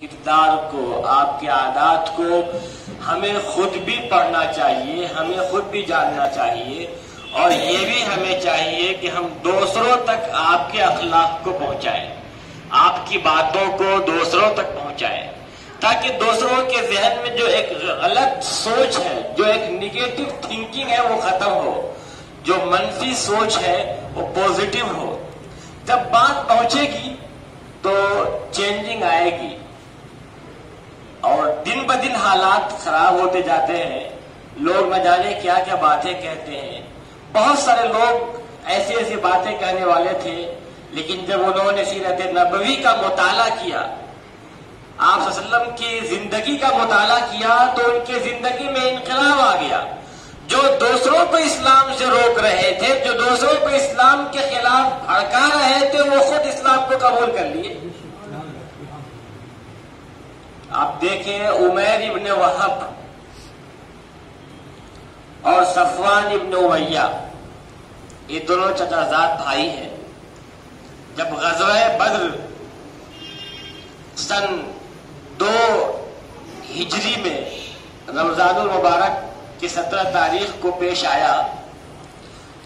کردار کو، آپ کے عادات کو ہمیں خود بھی پڑھنا چاہیے، ہمیں خود بھی جاننا چاہیے، اور یہ بھی ہمیں چاہیے کہ ہم دوسروں تک آپ کے اخلاق کو پہنچائیں، آپ کی باتوں کو دوسروں تک پہنچائیں، تاکہ دوسروں کے ذہن میں جو ایک غلط سوچ ہے، جو ایک نیگیٹو تھنکنگ ہے وہ ختم ہو، جو منفی سوچ ہے وہ پوزیٹو ہو۔ جب بات پہنچے گی تو چینجنگ آئے گی، اور دن بدن حالات خراب ہوتے جاتے ہیں، لوگ نہ جانے کیا کیا باتیں کہتے ہیں۔ بہت سارے لوگ ایسی ایسی باتیں کہنے والے تھے، لیکن جب انہوں نے سیرت نبوی کا مطالعہ کیا، آپ صلی اللہ علیہ وسلم کی زندگی کا مطالعہ کیا، تو ان کی زندگی میں انقلاب آ گیا۔ جو دوسروں کو اسلام سے روک رہے تھے، جو دوسروں کو اسلام کے خلاف بھڑکا رہے تھے، وہ خود اسلام کو قبول کر لیے۔ آپ دیکھیں عمیر ابن وہب اور صفوان ابن امیہ، یہ دونوں چچا زاد بھائی ہیں۔ جب غزوہ بدر سن 2 ہجری میں رمضان المبارک کی 17 تاریخ کو پیش آیا،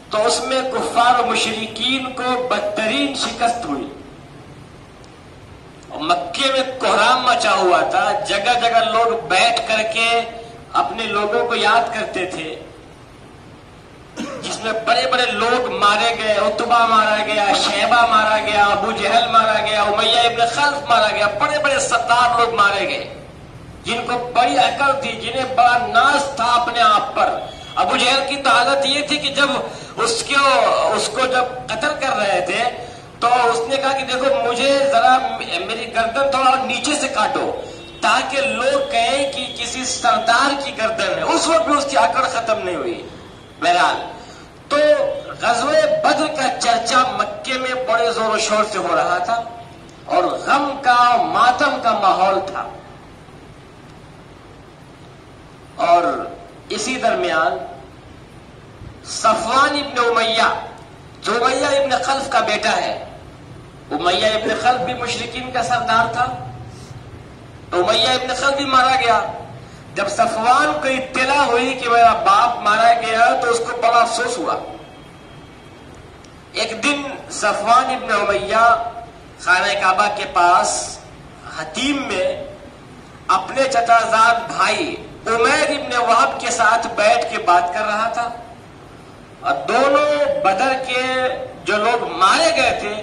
تو اس میں کفار و مشرکین کو بدترین شکست ہوئی، اور مکے میں کوہرام مچا ہوا تھا۔ جگہ جگہ لوگ بیٹھ کر کے اپنے لوگوں کو یاد کرتے تھے، جس میں بڑے بڑے لوگ مارے گئے، عتبہ مارا گیا، شیبہ مارا گیا، ابو جہل مارا گیا، امیہ ابن خلف مارا گیا، بڑے بڑے سردار لوگ مارے گئے، جن کو بڑی عقل تھی، جنہیں بڑا ناز تھا اپنے آپ پر۔ ابو جہل کی تو حالت یہ تھی کہ جب اس کو جب قتل کر رہے تھے، تو اس نے کہا کہ دیکھو مجھے ذرا میری گردن تھوڑا نیچے سے کاٹو، تاکہ لوگ کہیں کہ کسی سردار کی گردن ہے۔ اس وقت بھی اس کی اکڑ ختم نہیں ہوئی۔ بہرحال تو غزوہ بدر کا چرچا مکے میں بڑے زور و شور سے ہو رہا تھا، اور غم کا، ماتم کا ماحول تھا، اور اسی درمیان صفوان ابن امیہ، جو امیہ ابن خلف کا بیٹا ہے، امیہ ابن خلف بھی مشرکین کا سردار تھا، تو امیہ ابن خلف بھی مارا گیا۔ جب صفوان کو اطلاع ہوئی کہ میرا باپ مارا گیا، تو اس کو بڑا افسوس ہوا۔ ایک دن صفوان ابن امیہ خانہ کعبہ کے پاس حتیم میں اپنے چچا زاد بھائی عمیر ابن وہب کے ساتھ بیٹھ کے بات کر رہا تھا، اور دونوں بدر کے جو لوگ مارے گئے تھے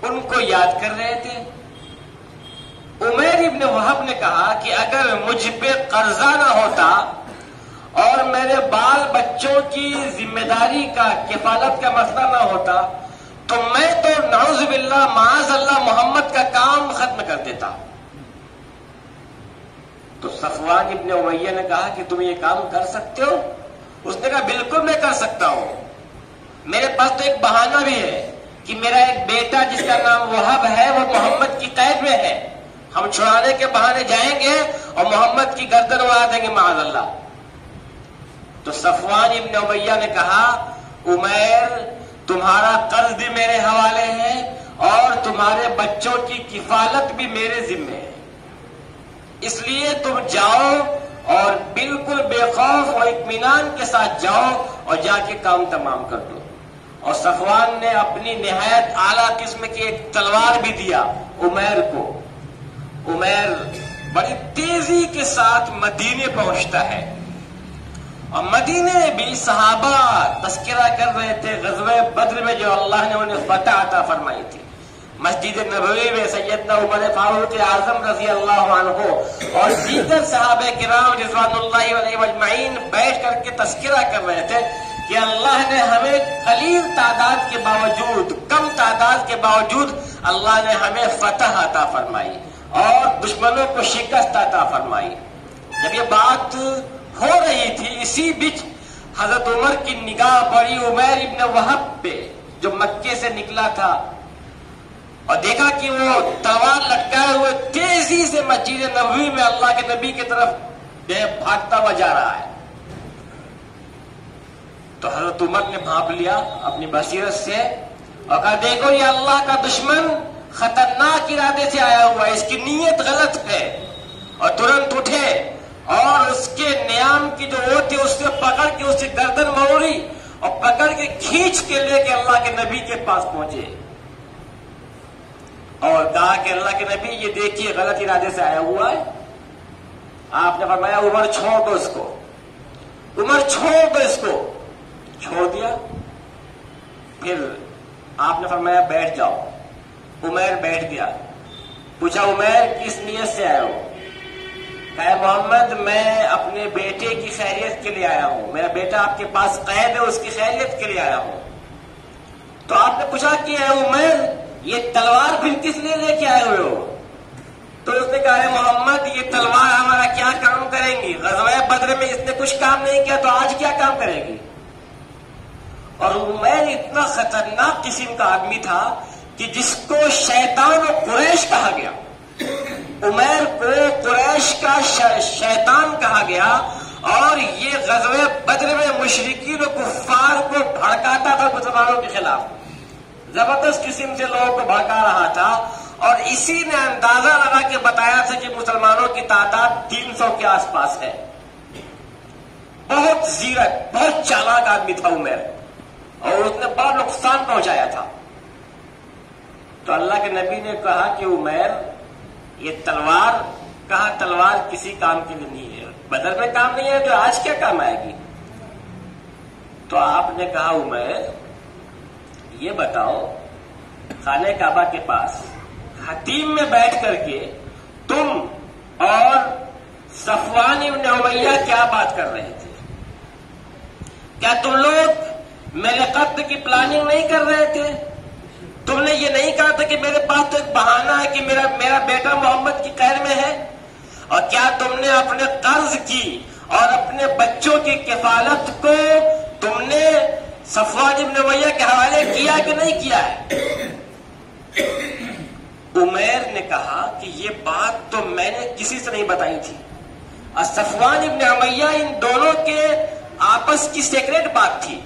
ان کو یاد کر رہے تھے۔ عمیر ابن وہب نے کہا کہ اگر مجھ پہ قرضہ نہ ہوتا اور میرے بال بچوں کی ذمہ داری کا، کفالت کا مسئلہ نہ ہوتا، تو میں تو نعوذ باللہ معاذ اللہ محمد کا کام ختم کر دیتا۔ تو صفوان ابن امیہ نے کہا کہ تم یہ کام کر سکتے ہو؟ اس نے کہا بالکل میں کر سکتا ہوں، میرے پاس تو ایک بہانہ بھی ہے کہ میرا ایک بیٹا جس کا نام وہب ہے وہ محمد کی قید میں ہے، ہم چھڑانے کے بہانے جائیں گے اور محمد کی گردن اڑا دیں گے معاذ اللہ۔ تو صفوان ابن امیہ نے کہا عمیر تمہارا قرض بھی میرے حوالے ہے، اور تمہارے بچوں کی کفالت بھی میرے ذمے ہے، اس لیے تم جاؤ اور بالکل بے خوف اور اطمینان کے ساتھ جاؤ اور جا کے کام تمام کر دو۔ اور صفوان نے اپنی نہایت اعلیٰ قسم کی ایک تلوار بھی دیا عمیر کو۔ عمیر بڑی تیزی کے ساتھ مدینے پہنچتا ہے، اور مدینے بھی صحابہ تذکرہ کر رہے تھے غزوہ بدر میں جو اللہ نے انہیں فتح عطا فرمائی تھی۔ مسجد نبوی میں سیدنا عمر فاروق اعظم رضی اللہ عنہ اور دیگر صحابہ کرام رضوان اللہ علیہ اجمعین بیٹھ کر کے تذکرہ کر رہے تھے کہ اللہ نے ہمیں قلیل تعداد کے باوجود، کم تعداد کے باوجود اللہ نے ہمیں فتح عطا فرمائی اور دشمنوں کو شکست عطا فرمائی۔ جب یہ بات ہو رہی تھی، اسی بیچ حضرت عمر کی نگاہ پڑی عمیر ابن وہب پہ، جو مکے سے نکلا تھا، اور دیکھا کہ وہ تلوار لٹکائے ہوئے تیزی سے مسجد نبوی میں اللہ کے نبی کی طرف بھاگتا ہوا جا رہا ہے۔ تو حضرت عمر نے بھانپ لیا اپنی بصیرت سے اور کہا دیکھو یہ اللہ کا دشمن خطرناک ارادے سے آیا ہوا ہے، اس کی نیت غلط ہے، سے گردن موڑی اور پکڑ کے کھینچ کے لے کے اللہ کے نبی کے پاس پہنچے اور کہا کہ اللہ کے نبی یہ دیکھیے غلط ارادے سے آیا ہوا ہے. آپ نے فرمایا عمر چھوڑ دو اس کو، عمر چھوڑ دو اس کو. چھوڑ دیا. پھر آپ نے فرمایا بیٹھ جاؤ. عمیر بیٹھ گیا. پوچھا عمیر کس نیت سے آئے ہو؟ کہا محمد میں اپنے بیٹے کی خیریت کے لیے آیا ہوں، میرا بیٹا آپ کے پاس قید ہے، اس کی خیریت کے لیے آیا ہوں. تو آپ نے پوچھا کہ اے عمیر یہ تلوار پھر کس لیے لے کے آئے ہوئے ہو؟ تو اس نے کہا محمد یہ تلوار ہمارا کیا کام کریں گی؟ غزوہ بدر میں اس نے کچھ کام نہیں کیا تو آج کیا کام کرے گی؟ اور عمیر اتنا خطرناک قسم کا آدمی تھا کہ جس کو شیطان و قریش کہا گیا. عمیر کو قریش کا شیطان کہا گیا اور یہ غزوہ بدر میں مشرکین و کفار کو بھڑکاتا تھا مسلمانوں کے خلاف. زبردست قسم سے لوگوں کو بھڑکا رہا تھا اور اسی نے اندازہ لگا کے بتایا تھا کہ مسلمانوں کی تعداد 300 کے آس پاس ہے. بہت زیرک، بہت چالاک آدمی تھا عمیر اور اس نے بڑا نقصان پہنچایا تھا. تو اللہ کے نبی نے کہا کہ عمیر یہ تلوار، کہا تلوار کسی کام کے لیے نہیں ہے، بدر میں کام نہیں ہے تو آج کیا کام آئے گی؟ تو آپ نے کہا عمیر یہ بتاؤ خانہ کعبہ کے پاس حتیم میں بیٹھ کر کے تم اور صفوان ابن امیہ کیا بات کر رہے تھے؟ کیا تم لوگ میرے قتل کی پلاننگ نہیں کر رہے تھے؟ تم نے یہ نہیں کہا تھا کہ میرے پاس تو ایک بہانہ ہے کہ میرا بیٹا محمد کی قید میں ہے؟ اور کیا تم نے اپنے قرض کی اور اپنے بچوں کی کفالت کو تم نے صفوان ابن امیہ کے حوالے کیا کہ نہیں کیا ہے؟ عمیر نے کہا کہ یہ بات تو میں نے کسی سے نہیں بتائی تھی اور صفوان ابن امیہ ان دونوں کے آپس کی سیکریٹ بات تھی،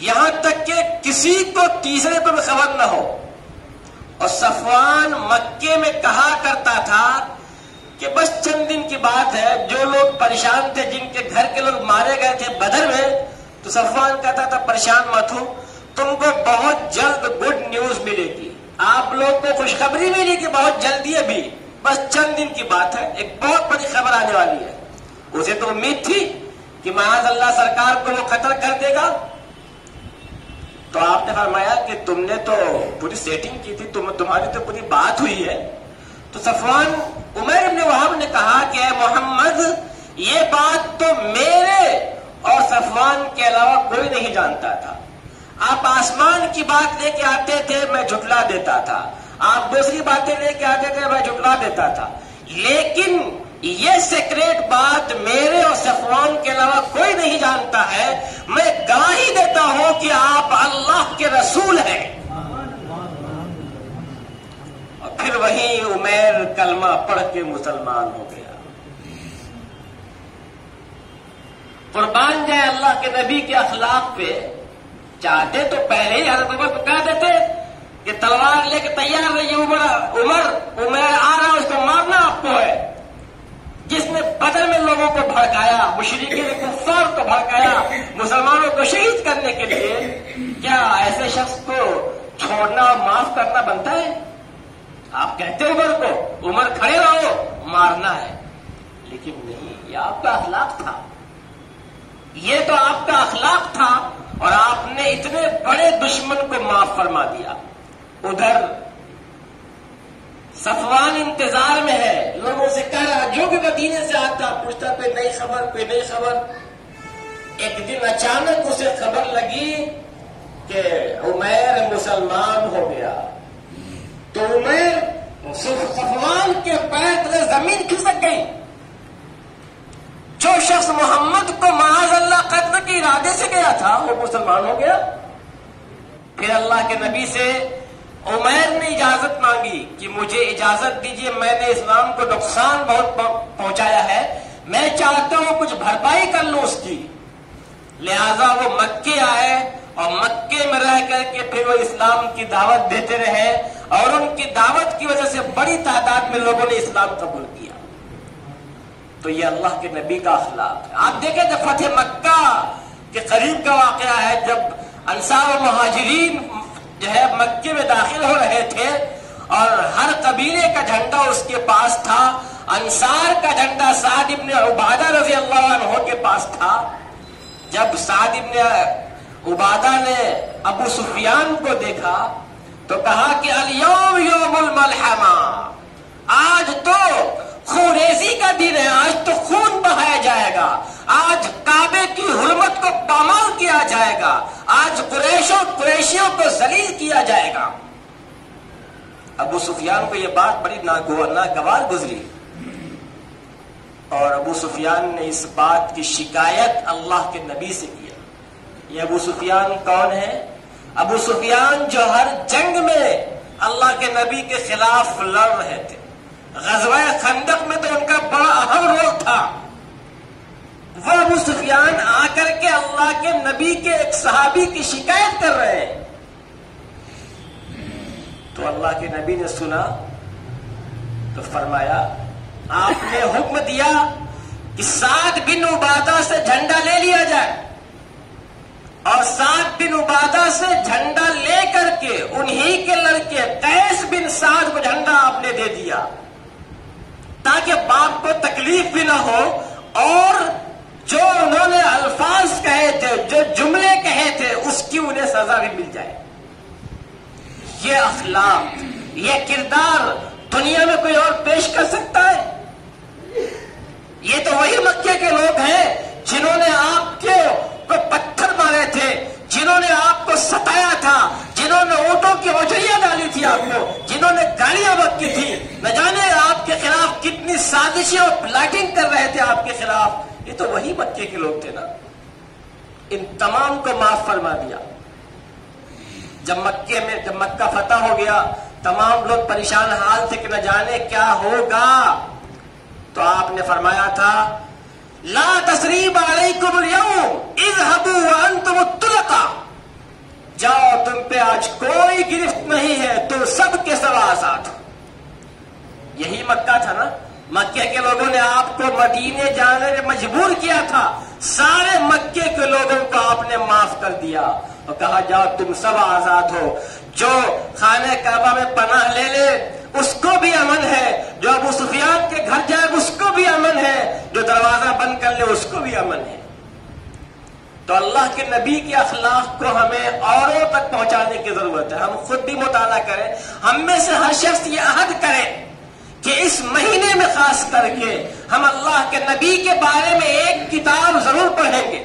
یہاں تک کہ کسی کو تیسرے کو بھی خبر نہ ہو. اور صفوان مکے میں کہا کرتا تھا کہ بس چند دن کی بات ہے، جو لوگ پریشان تھے جن کے گھر کے لوگ مارے گئے تھے بدر میں، تو صفوان کہتا تھا پریشان مت ہو، تم کو بہت جلد گڈ نیوز ملے گی، آپ لوگ کو خوشخبری ملی کہ بہت جلدی ابھی بس چند دن کی بات ہے ایک بہت بڑی خبر آنے والی ہے. اسے تو امید تھی کہ معاذ اللہ سرکار کو وہ قتل کر دے گا. تو آپ نے فرمایا کہ تم نے تو پوری سیٹنگ کی تھی، تمہاری تو پوری بات ہوئی ہے. تو صفوان عمیر ابن وہب نے کہا کہ اے محمد یہ بات تو میرے اور صفوان کے علاوہ کوئی نہیں جانتا تھا. آپ آسمان کی بات لے کے آتے تھے میں جھٹلا دیتا تھا، آپ دوسری باتیں لے کے آتے تھے میں جھٹلا دیتا تھا، لیکن یہ سیکریٹ بات میرے اور صفوان کے علاوہ کوئی نہیں جانتا ہے. میں گواہی دیتا ہوں کہ آپ اللہ کے رسول ہیں. اور پھر وہی عمیر کلمہ پڑھ کے مسلمان ہو گیا. قربان جائے اللہ کے نبی کے اخلاق پہ. چاہتے تو پہلے ہی حضرت عمر کو کہہ دیتے کہ تلوار لے کے تیار رہیے، عمر آ رہا اس کو مارنا آپ کو ہے. جس نے بدر میں لوگوں کو بھڑکایا، مشرکین کفار کو بھڑکایا مسلمانوں کو شہید کرنے کے لیے، کیا ایسے شخص کو چھوڑنا اور معاف کرنا بنتا ہے؟ آپ کہتے عمر کو عمر کھڑے رہو مارنا ہے، لیکن نہیں، یہ آپ کا اخلاق تھا، یہ تو آپ کا اخلاق تھا اور آپ نے اتنے بڑے دشمن کو معاف فرما دیا. ادھر صفوان انتظار میں ہے، لوگوں سے کہہ رہا جو بھی مدینے سے آتا پوچھتا کوئی نئی خبر کوئی نئی خبر. ایک دن اچانک اسے خبر لگی کہ عمیر مسلمان ہو گیا. تو عمیر صفوان کے پیر تلے زمین کھسک گئی. جو شخص محمد کو معاذ اللہ قتل کے ارادے سے گیا تھا وہ مسلمان ہو گیا. پھر اللہ کے نبی سے عمیر نے اجازت مانگی کہ مجھے اجازت دیجیے، میں نے اسلام کو نقصان بہت پہنچایا ہے، میں چاہتا ہوں کچھ بھرپائی کر لوں اس کی. لہذا وہ مکے آئے اور مکے میں رہ کر کے پھر وہ اسلام کی دعوت دیتے رہے اور ان کی دعوت کی وجہ سے بڑی تعداد میں لوگوں نے اسلام قبول کیا. تو یہ اللہ کے نبی کا اخلاق ہے. آپ دیکھیں جب فتح مکہ کے قریب کا واقعہ ہے، جب انصار و مہاجرین جو ہے مکے میں داخل ہو رہے تھے اور ہر قبیلے کا جھنڈا اس کے پاس تھا. انصار کا جھنڈا سعد ابن عبادہ رضی اللہ عنہ کے پاس تھا. جب سعد ابن عبادہ نے ابو سفیان کو دیکھا تو کہا کہ الیوم یوم الملحمہ، آج تو خونریزی کا دن ہے، آج تو خون بہایا جائے گا، آج کعبے کی حرمت کو پامال کیا جائے گا، آج قریشیوں کو ذلیل کیا جائے گا. ابو سفیان کو یہ بات بڑی ناگوار گزری اور ابو سفیان نے اس بات کی شکایت اللہ کے نبی سے کیا. یہ ابو سفیان کون ہے؟ ابو سفیان جو ہر جنگ میں اللہ کے نبی کے خلاف لڑ رہے تھے. غزوہ خندق میں تو ان کا بڑا اہم رول تھا. وہ ابو سفیان آ کر کے اللہ کے نبی کے ایک صحابی کی شکایت کر رہے ہیں. تو اللہ کے نبی نے سنا تو فرمایا، آپ نے حکم دیا کہ سعد بن عبادہ سے جھنڈا لے لیا جائے، اور سعد بن عبادہ سے جھنڈا لے کر کے انہی کے لڑکے قیس بن سعد کو جھنڈا آپ نے دے دیا تاکہ باپ کو تکلیف بھی نہ ہو، اور جو انہوں نے الفاظ کہے تھے، جو جملے کہے تھے، اس کی انہیں سزا بھی مل جائے. یہ اخلاق، یہ کردار دنیا میں کوئی اور پیش کر سکتا ہے؟ یہ تو وہی مکے کے لوگ ہیں جنہوں نے آپ کو پتھر مارے تھے، جنہوں نے آپ کو ستایا تھا، جنہوں نے اونٹوں کی اوجریاں ڈالی تھی آپ کو، جنہوں نے گالیاں بکی تھی، نہ جانے آپ کے خلاف کتنی سازشیں اور پلاٹنگ کر رہے تھے آپ کے خلاف. یہ تو وہی مکے کے لوگ تھے نا. ان تمام کو معاف فرما دیا. جب مکہ فتح ہو گیا، تمام لوگ پریشان حال تھے کہ نہ جانے کیا ہوگا. تو آپ نے فرمایا تھا، لا تثریب علیکم اليوم اذهبوا وانتم الطلقاء، جاؤ تم پہ آج کوئی گرفت نہیں ہے، تم سب کے سب آزاد ہو. یہی مکہ تھا نا. مکے کے لوگوں نے آپ کو مدینے جانے میں مجبور کیا تھا. سارے مکے کے لوگوں کو آپ نے معاف کر دیا اور کہا جاؤ تم سب آزاد ہو. جو خانہ کعبہ میں پناہ لے لے اس کو بھی امن ہے، جو ابو سفیان کے گھر جائے اس کو بھی امن ہے، جو دروازہ بند کر لے اس کو بھی امن ہے. تو اللہ کے نبی کے اخلاق کو ہمیں اوروں تک پہنچانے کی ضرورت ہے. ہم خود بھی مطالعہ کریں. ہم میں سے ہر شخص یہ عہد کرے کہ اس مہینے میں خاص کر کے ہم اللہ کے نبی کے بارے میں ایک کتاب ضرور پڑھیں گے.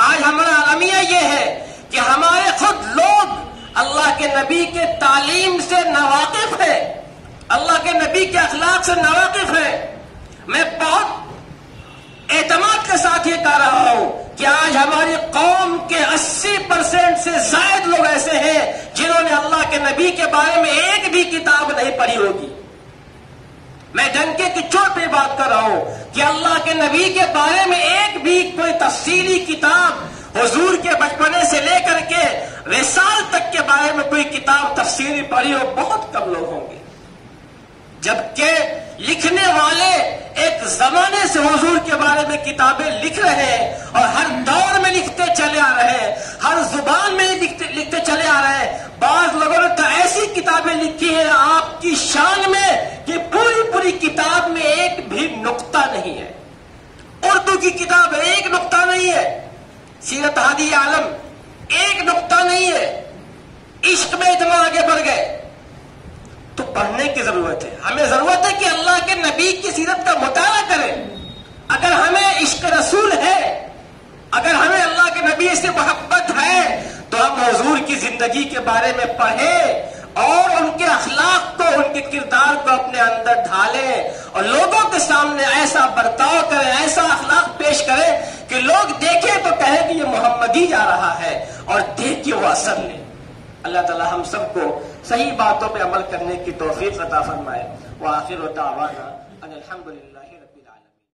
آج ہمارا المیہ یہ ہے کہ ہمارے خود لوگ اللہ کے نبی کے تعلیم سے ناواقف ہے، اللہ کے نبی کے اخلاق سے ناواقف ہے. میں بہت اعتماد کے ساتھ یہ کہہ رہا ہوں کہ آج ہماری قوم کے 80% سے زائد لوگ ایسے ہیں جنہوں نے اللہ کے نبی کے بارے میں ایک بھی کتاب نہیں پڑھی ہوگی. میں ڈنکے کی چوٹ پہ بات کر رہا ہوں کہ اللہ کے نبی کے بارے میں ایک بھی کوئی تفصیلی کتاب حضور کے بچپنے سے لے کر کے وصال تک کے بارے میں کوئی کتاب تفصیلی پڑھی ہو بہت کم لوگ ہوں گے. جبکہ لکھنے والے ایک زمانے سے حضور کے بارے میں کتابیں لکھ رہے ہیں اور ہر دور میں لکھتے چلے آ رہے ہیں، ہر زبان میں لکھتے چلے آ رہے ہیں. بعض لوگوں نے تو ایسی کتابیں لکھی ہیں آپ کی شان میں کہ پوری کتاب میں ایک بھی نقطہ نہیں ہے. اردو کی کتاب ہے، ایک نقطہ نہیں ہے. سیرت ہادی عالم ایک نقطہ نہیں ہے. عشق میں اتنا آگے بڑھ گئے. تو پڑھنے کی ضرورت ہے. ہمیں ضرورت ہے کہ اللہ کے نبی کی سیرت کا مطالعہ کریں. اگر ہمیں عشق رسول ہے، اگر ہمیں اللہ کے نبی سے محبت ہے تو ہم حضور کی زندگی کے بارے میں پڑھیں اور ان کے اخلاق کو، ان کے کردار کو اپنے اندر ڈھالیں اور لوگوں کے سامنے ایسا برتاؤ کریں، ایسا اخلاق پیش کریں کہ لوگ دیکھیں تو کہیں کہ یہ محمدی جا رہا ہے اور دیکھ کے وہ اثر لیں. اللہ تعالی ہم سب کو صحیح باتوں پہ عمل کرنے کی توفیق عطا فرمائے. وآخر دعوانا ان الحمدللہ.